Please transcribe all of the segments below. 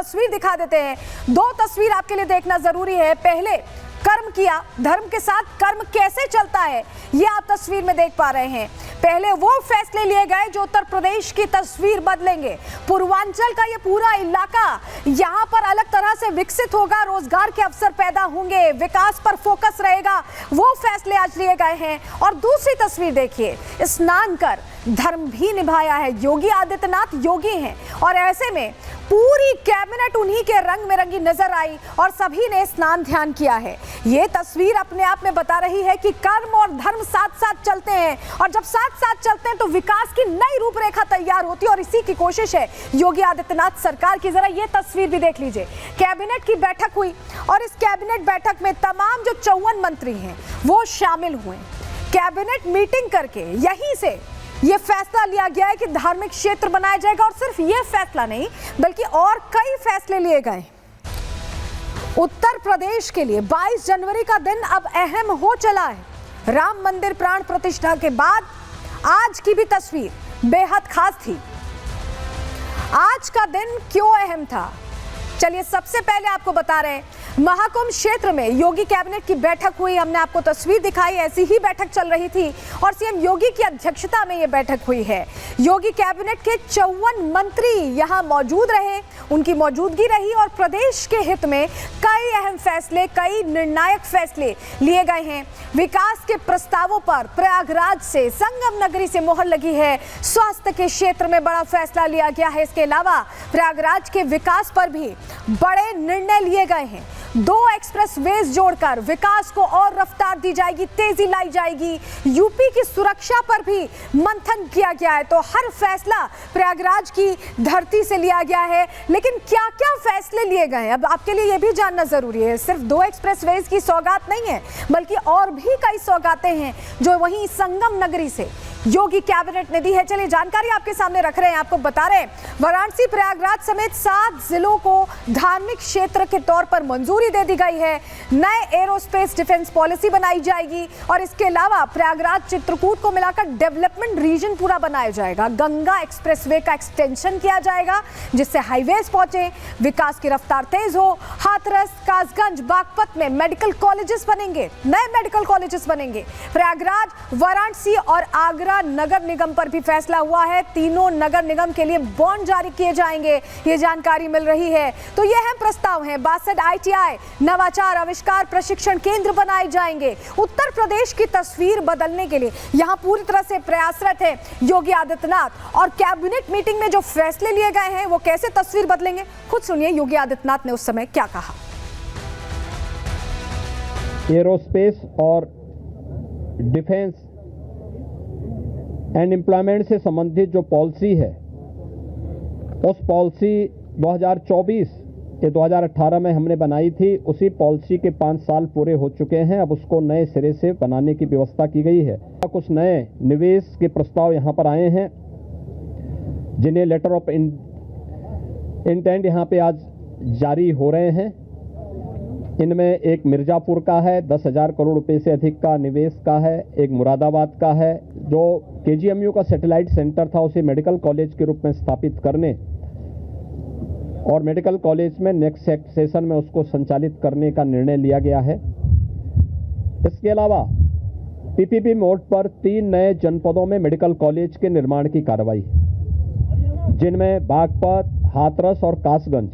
तस्वीर दिखा देते हैं। दो तस्वीर आपके लिए देखना जरूरी है। पहले कर्म किया, धर्म के साथ कर्म कैसे चलता है ये आप तस्वीर में देख पा रहे हैं। पहले वो फैसले लिए गए जो उत्तर प्रदेश की तस्वीर बदलेंगे। पूर्वांचल का ये पूरा इलाका यहाँ पर अलग तरह से विकसित होगा, रोजगार के अवसर पैदा होंगे, विकास पर फोकस रहेगा, वो फैसले आज लिए गए हैं। और दूसरी तस्वीर देखिए, स्नान कर धर्म भी निभाया है। योगी आदित्यनाथ योगी हैं और ऐसे में पूरी कैबिनेट उन्हीं के रंग में रंगी नजर आई और सभी ने स्नान ध्यान किया है। ये तस्वीर अपने आप में बता रही है कि कर्म और धर्म साथ साथ चलते हैं और जब साथ साथ चलते हैं तो विकास की नई रूपरेखा तैयार होती है और इसी की कोशिश है योगी आदित्यनाथ सरकार की। जरा ये तस्वीर भी देख लीजिए। कैबिनेट की बैठक हुई और इस कैबिनेट बैठक में तमाम जो 54 मंत्री हैं वो शामिल हुए। कैबिनेट मीटिंग करके यहीं से ये फैसला लिया गया है कि धार्मिक क्षेत्र बनाया जाएगा और सिर्फ ये फैसला नहीं बल्कि और कई फैसले लिए गए। उत्तर प्रदेश के लिए 22 जनवरी का दिन अब अहम हो चला है। राम मंदिर प्राण प्रतिष्ठा के बाद आज की भी तस्वीर बेहद खास थी। आज का दिन क्यों अहम था, चलिए सबसे पहले आपको बता रहे हैं। महाकुंभ क्षेत्र में योगी कैबिनेट की बैठक हुई, हमने आपको तस्वीर दिखाई, ऐसी ही बैठक चल रही थी और सीएम योगी की अध्यक्षता में यह बैठक हुई है। योगी कैबिनेट के 54 मंत्री यहां मौजूद रहे, उनकी मौजूदगी रही और प्रदेश के हित में कई अहम फैसले, कई निर्णायक फैसले लिए गए हैं। विकास के प्रस्तावों पर प्रयागराज से, संगम नगरी से मोहर लगी है। स्वास्थ्य के क्षेत्र में बड़ा फैसला लिया गया है। इसके अलावा प्रयागराज के विकास पर भी बड़े निर्णय लिए गए हैं। 2 एक्सप्रेसवेज जोड़कर विकास को और रफ्तार दी जाएगी, तेजी लाई जाएगी। यूपी की सुरक्षा पर भी मंथन किया गया है। तो हर फैसला प्रयागराज की धरती से लिया गया है। लेकिन क्या क्या फैसले लिए गए अब आपके लिए यह भी जानना जरूरी है। सिर्फ 2 एक्सप्रेसवेज की सौगात नहीं है बल्कि और भी कई सौगातें हैं जो वहीं संगम नगरी से योगी कैबिनेट ने दी है। चलिए जानकारी आपके सामने रख रहे हैं, आपको बता रहे हैं। वाराणसी, प्रयागराज समेत 7 जिलों को धार्मिक क्षेत्र के तौर पर मंजूरी दे दी गई है। नए एरोस्पेस डिफेंस पॉलिसी बनाई जाएगी और इसके अलावा प्रयागराज चित्रकूट को मिलाकर डेवलपमेंट रीजन पूरा बनाया जाएगा। गंगा एक्सप्रेसवे का एक्सटेंशन किया जाएगा जिससे हाईवेज पहुंचे, विकास की रफ्तार तेज हो। हाथरस, कासगंज, बागपत में मेडिकल कॉलेजेस बनेंगे, नए मेडिकल कॉलेजेस बनेंगे। प्रयागराज, वाराणसी और आगरा नगर निगम पर भी फैसला हुआ है। तीनों नगर निगम के लिए बॉन्ड जारी किए जाएंगे, ये जानकारी मिल रही है। तो ये अहम प्रस्ताव हैं। 62 ITI नवाचार आविष्कार प्रशिक्षण केंद्र बनाए जाएंगे। उत्तर प्रदेश की तस्वीर बदलने के लिए यहां पूरी तरह से प्रयासरत है योगी आदित्यनाथ। और कैबिनेट मीटिंग में जो फैसले लिए गए हैं वो कैसे तस्वीर बदलेंगे, खुद सुनिए योगी आदित्यनाथ ने उस समय क्या कहा। एरोस्पेस और डिफेंस एंड एम्प्लॉयमेंट से संबंधित जो पॉलिसी है उस पॉलिसी 2024 ये 2018 में हमने बनाई थी, उसी पॉलिसी के 5 साल पूरे हो चुके हैं। अब उसको नए सिरे से बनाने की व्यवस्था की गई है। कुछ नए निवेश के प्रस्ताव यहाँ पर आए हैं जिन्हें लेटर ऑफ इंटेंट यहाँ पे आज जारी हो रहे हैं। इनमें एक मिर्जापुर का है, 10,000 करोड़ रुपए से अधिक का निवेश का है। एक मुरादाबाद का है जो KGMU का सैटेलाइट सेंटर था उसे मेडिकल कॉलेज के रूप में स्थापित करने और मेडिकल कॉलेज में नेक्स्ट सेशन में उसको संचालित करने का निर्णय लिया गया है। इसके अलावा PPP मोड पर 3 नए जनपदों में मेडिकल कॉलेज के निर्माण की कार्रवाई, जिनमें बागपत, हाथरस और कासगंज,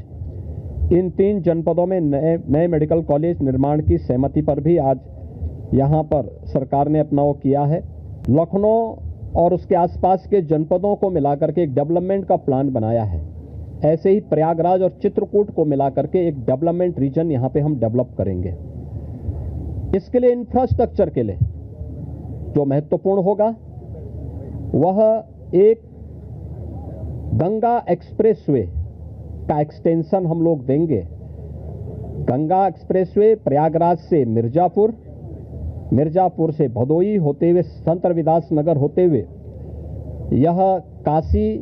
इन 3 जनपदों में नए मेडिकल कॉलेज निर्माण की सहमति पर भी आज यहाँ पर सरकार ने अपना वो किया है। लखनऊ और उसके आसपास के जनपदों को मिलाकर के एक डेवलपमेंट का प्लान बनाया है। ऐसे ही प्रयागराज और चित्रकूट को मिलाकर के एक डेवलपमेंट रीजन यहाँ पे हम डेवलप करेंगे। इसके लिए इंफ्रास्ट्रक्चर के लिए जो महत्वपूर्ण होगा वह एक गंगा एक्सप्रेसवे का एक्सटेंशन हम लोग देंगे। गंगा एक्सप्रेसवे प्रयागराज से मिर्जापुर, मिर्जापुर से भदोई होते हुए संत रविदास नगर होते हुए यह काशी,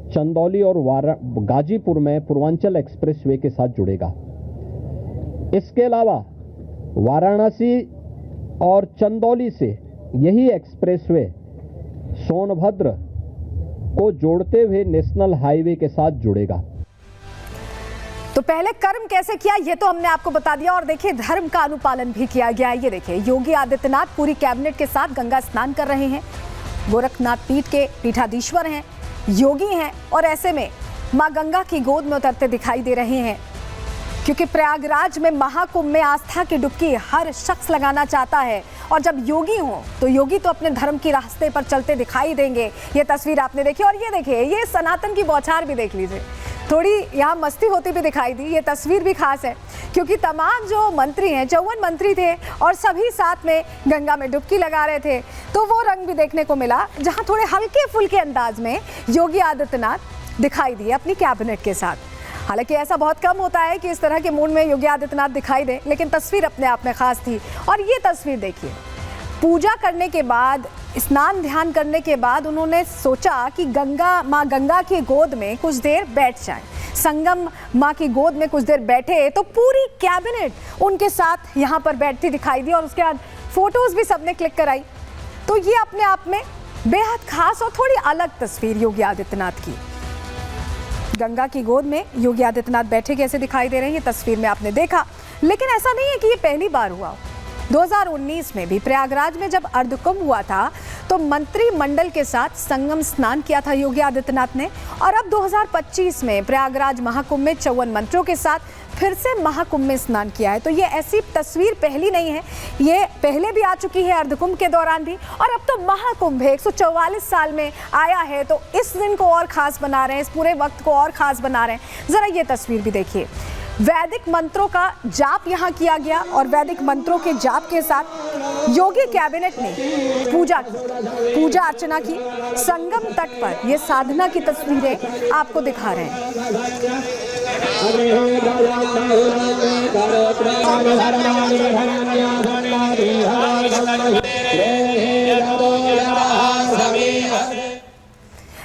चंदौली और गाजीपुर में पूर्वांचल एक्सप्रेसवे के साथ जुड़ेगा। इसके अलावा वाराणसी और चंदौली से यही एक्सप्रेसवे सोनभद्र को जोड़ते हुए नेशनल हाईवे के साथ जुड़ेगा। तो पहले कर्म कैसे किया ये तो हमने आपको बता दिया, और देखिए धर्म का अनुपालन भी किया गया है। ये देखिए योगी आदित्यनाथ पूरी कैबिनेट के साथ गंगा स्नान कर रहे हैं। गोरखनाथ पीठ के पीठाधीश्वर हैं, योगी हैं, और ऐसे में मां गंगा की गोद में उतरते दिखाई दे रहे हैं, क्योंकि प्रयागराज में महाकुंभ में आस्था की डुबकी हर शख्स लगाना चाहता है। और जब योगी हो तो योगी तो अपने धर्म के रास्ते पर चलते दिखाई देंगे। ये तस्वीर आपने देखी, और ये देखिए ये सनातन की बौछार भी देख लीजिए, थोड़ी यहाँ मस्ती होती भी दिखाई दी। ये तस्वीर भी खास है क्योंकि तमाम जो मंत्री हैं, 54 मंत्री थे और सभी साथ में गंगा में डुबकी लगा रहे थे, तो वो रंग भी देखने को मिला जहाँ थोड़े हल्के फुल्के अंदाज में योगी आदित्यनाथ दिखाई दिए अपनी कैबिनेट के साथ। हालांकि ऐसा बहुत कम होता है कि इस तरह के मूड में योगी आदित्यनाथ दिखाई दे, लेकिन तस्वीर अपने आप में खास थी। और ये तस्वीर देखिए, पूजा करने के बाद, स्नान ध्यान करने के बाद उन्होंने सोचा कि माँ गंगा की गोद में कुछ देर बैठ जाएं। संगम माँ की गोद में कुछ देर बैठे तो पूरी कैबिनेट उनके साथ यहाँ पर बैठती दिखाई दी, और उसके बाद फोटोज भी सबने क्लिक कराई। तो ये अपने आप में बेहद खास और थोड़ी अलग तस्वीर योगी आदित्यनाथ की। गंगा की गोद में योगी आदित्यनाथ बैठे कैसे दिखाई दे रहे हैं ये तस्वीर में आपने देखा। लेकिन ऐसा नहीं है कि ये पहली बार हुआ। 2019 में भी प्रयागराज में जब अर्धकुंभ हुआ था तो मंत्रिमंडल के साथ संगम स्नान किया था योगी आदित्यनाथ ने, और अब 2025 में प्रयागराज महाकुंभ में 54 मंत्रियों के साथ फिर से महाकुंभ में स्नान किया है। तो ये ऐसी तस्वीर पहली नहीं है, ये पहले भी आ चुकी है अर्धकुंभ के दौरान भी, और अब तो महाकुंभ है 144 साल में आया है, तो इस दिन को और खास बना रहे हैं, इस पूरे वक्त को और खास बना रहे हैं। जरा ये तस्वीर भी देखिए, वैदिक मंत्रों का जाप यहाँ किया गया, और वैदिक मंत्रों के जाप के साथ योगी कैबिनेट ने पूजा अर्चना की। संगम तट पर ये साधना की तस्वीरें आपको दिखा रहे हैं।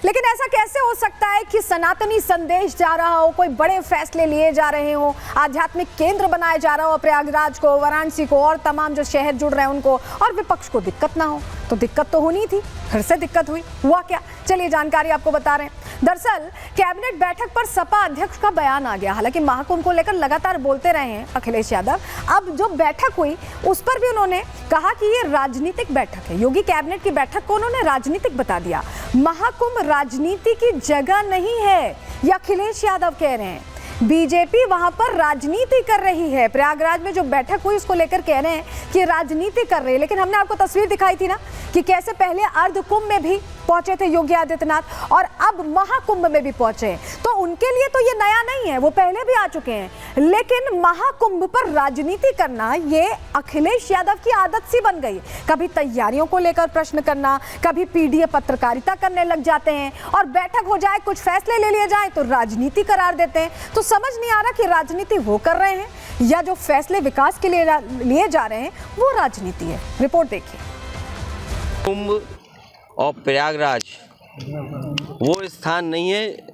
लेकिन ऐसा कैसे हो सकता है कि सनातनी संदेश जा रहा हो, कोई बड़े फैसले लिए जा रहे हो, आध्यात्मिक केंद्र बनाया जा रहा हो प्रयागराज को, वाराणसी को, और तमाम जो शहर जुड़ रहे हैं उनको, और विपक्ष को दिक्कत ना हो? तो दिक्कत तो होनी थी, फिर से दिक्कत हुई। हुआ क्या, चलिए जानकारी आपको बता रहे हैं। दरअसल कैबिनेट बैठक पर सपा अध्यक्ष का बयान आ गया। हालांकि महाकुंभ को लेकर लगातार बोलते रहे हैं अखिलेश यादव, अब जो बैठक हुई उस पर भी उन्होंने कहा कि ये राजनीतिक बैठक है। योगी कैबिनेट की बैठक को उन्होंने राजनीतिक बता दिया। महाकुंभ राजनीति की जगह नहीं है, ये अखिलेश यादव कह रहे हैं। बीजेपी वहां पर राजनीति कर रही है। प्रयागराज में जो बैठक हुई उसको लेकर कह रहे हैं कि राजनीति कर रही है। लेकिन हमने आपको तस्वीर दिखाई थी ना कि कैसे पहले अर्धकुंभ में भी पहुंचे थे योगी आदित्यनाथ और अब महाकुंभ में भी पहुंचे। तो उनके लिए तो ये नया नहीं है, वो पहले भी आ चुके हैं, लेकिन महाकुंभ पर राजनीति करना ये अखिलेश यादव की आदत सी बन गई। कभी तैयारियों को लेकर प्रश्न करना, कभी पीडीए पत्रकारिता करने लग जाते हैं, और बैठक हो जाए, कुछ फैसले ले लिए जाए तो राजनीति करार देते हैं। तो समझ नहीं आ रहा कि राजनीति वो कर रहे हैं या जो फैसले विकास के लिए लिए जा रहे हैं वो राजनीति है। रिपोर्ट देखिए। कुंभ और प्रयागराज वो स्थान नहीं है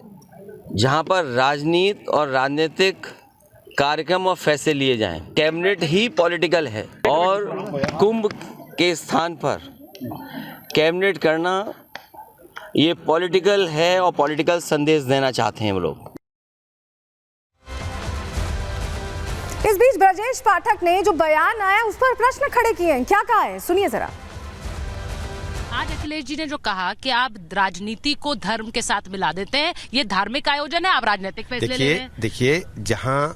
जहां पर राजनीति और राजनीतिक कार्यक्रम और फैसले लिए जाएं। कैबिनेट ही पॉलिटिकल है, और कुंभ के स्थान पर कैबिनेट करना ये पॉलिटिकल है, और पॉलिटिकल संदेश देना चाहते हैं वो लोग। इस बीच ब्रजेश पाठक ने जो बयान आया उस पर प्रश्न खड़े किए हैं। क्या कहा है, सुनिए जरा। आज अखिलेश जी ने जो कहा कि आप राजनीति को धर्म के साथ मिला देते हैं, ये धार्मिक आयोजन है, आप राजनीतिक फैसले ले रहे हैं। देखिए, जहां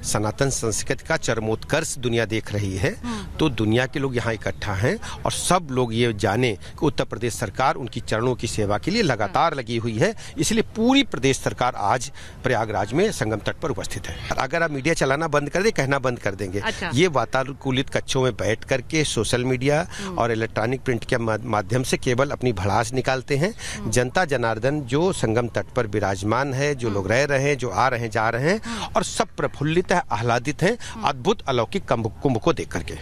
सनातन संस्कृति का चरमोत्कर्ष दुनिया देख रही है, तो दुनिया के लोग यहाँ इकट्ठा हैं, और सब लोग ये जाने कि उत्तर प्रदेश सरकार उनकी चरणों की सेवा के लिए लगातार लगी हुई है। इसलिए पूरी प्रदेश सरकार आज प्रयागराज में संगम तट पर उपस्थित है। अगर आप मीडिया चलाना बंद कर दे, कहना बंद कर देंगे। अच्छा। ये वातानुकूलित कक्षों में बैठ करके सोशल मीडिया और इलेक्ट्रॉनिक प्रिंट के माध्यम से केवल अपनी भड़ास निकालते हैं। जनता जनार्दन जो संगम तट पर विराजमान है, जो लोग रह रहे हैं, जो आ रहे हैं, जा रहे हैं, और सब प्रफुल्लित है, आह्लादित हैं अद्भुत अलौकिक कुंभ को देख करके।